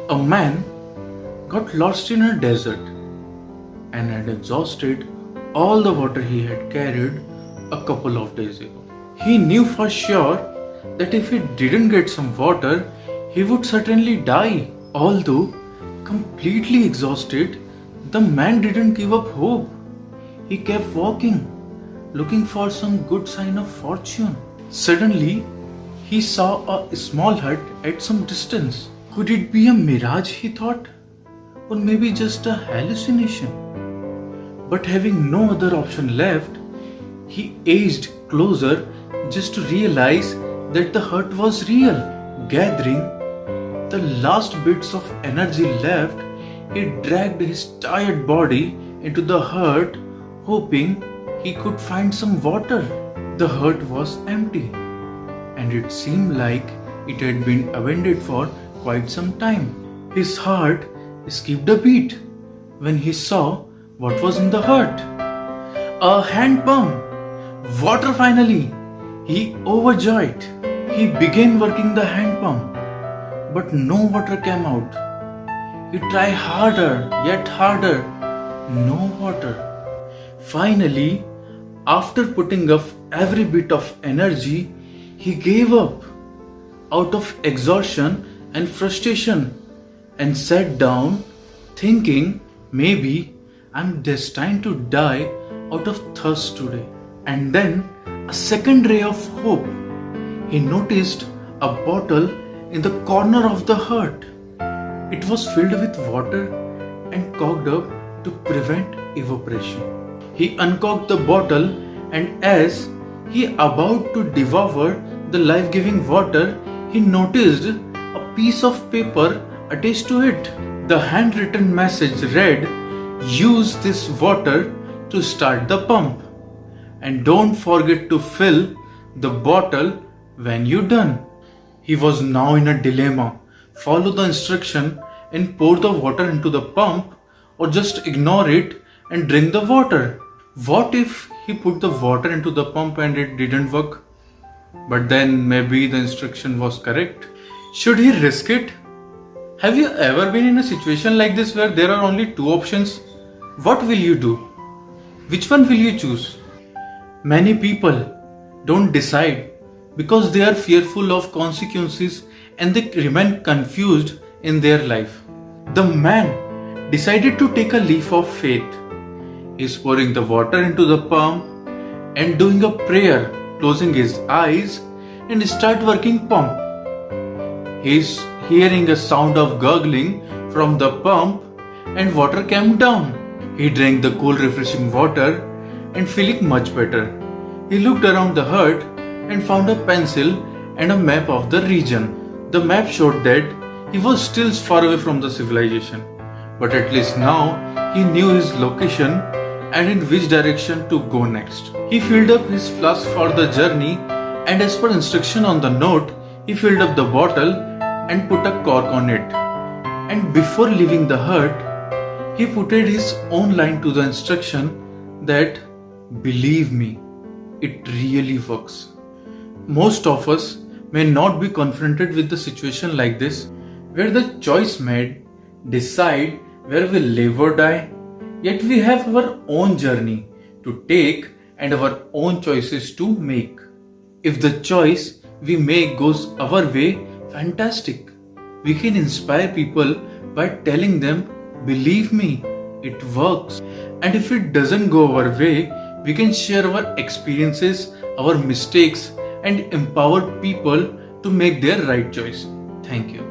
A man got lost in a desert and had exhausted all the water he had carried a couple of days ago. He knew for sure that if he didn't get some water, he would certainly die. Although completely exhausted, the man didn't give up hope. He kept walking, looking for some good sign of fortune. Suddenly, he saw a small hut at some distance. Could it be a mirage, he thought? Or maybe just a hallucination? But having no other option left, he edged closer just to realize that the hut was real. Gathering the last bits of energy left, he dragged his tired body into the hut, hoping he could find some water. The hut was empty, and it seemed like it had been abandoned for quite some time. His heart skipped a beat when he saw what was in the hut. A hand pump! Water finally! He overjoyed. He began working the hand pump, but no water came out. He tried harder, yet harder. No water. Finally, after putting up every bit of energy, he gave up out of exhaustion and frustration and sat down thinking, maybe I'm destined to die out of thirst today. And then a second ray of hope. He noticed a bottle in the corner of the hut. It was filled with water and corked up to prevent evaporation. He uncorked the bottle, and as he about to devour the life-giving water, he noticed a piece of paper attached to it. The handwritten message read, "Use this water to start the pump, and don't forget to fill the bottle when you're done." He was now in a dilemma. Follow the instruction and pour the water into the pump, or just ignore it and drink the water. What if he put the water into the pump and it didn't work? But then maybe the instruction was correct. Should he risk it? Have you ever been in a situation like this where there are only two options? What will you do? Which one will you choose? Many people don't decide because they are fearful of consequences and they remain confused in their life. The man decided to take a leap of faith. He's pouring the water into the pump and doing a prayer, closing his eyes and start working pump. He's hearing a sound of gurgling from the pump and water came down. He drank the cool refreshing water and feeling much better. He looked around the hut and found a pencil and a map of the region. The map showed that he was still far away from the civilization, but at least now he knew his location and in which direction to go next. He filled up his flask for the journey, and as per instruction on the note, he filled up the bottle and put a cork on it. And before leaving the hut, he put his own line to the instruction that, "Believe me, it really works." Most of us may not be confronted with a situation like this, where the choice made decide where we live or die, yet we have our own journey to take and our own choices to make. If the choice we make goes our way, fantastic. We can inspire people by telling them, "Believe me, it works." And if it doesn't go our way, we can share our experiences, our mistakes, and empower people to make their right choice. Thank you.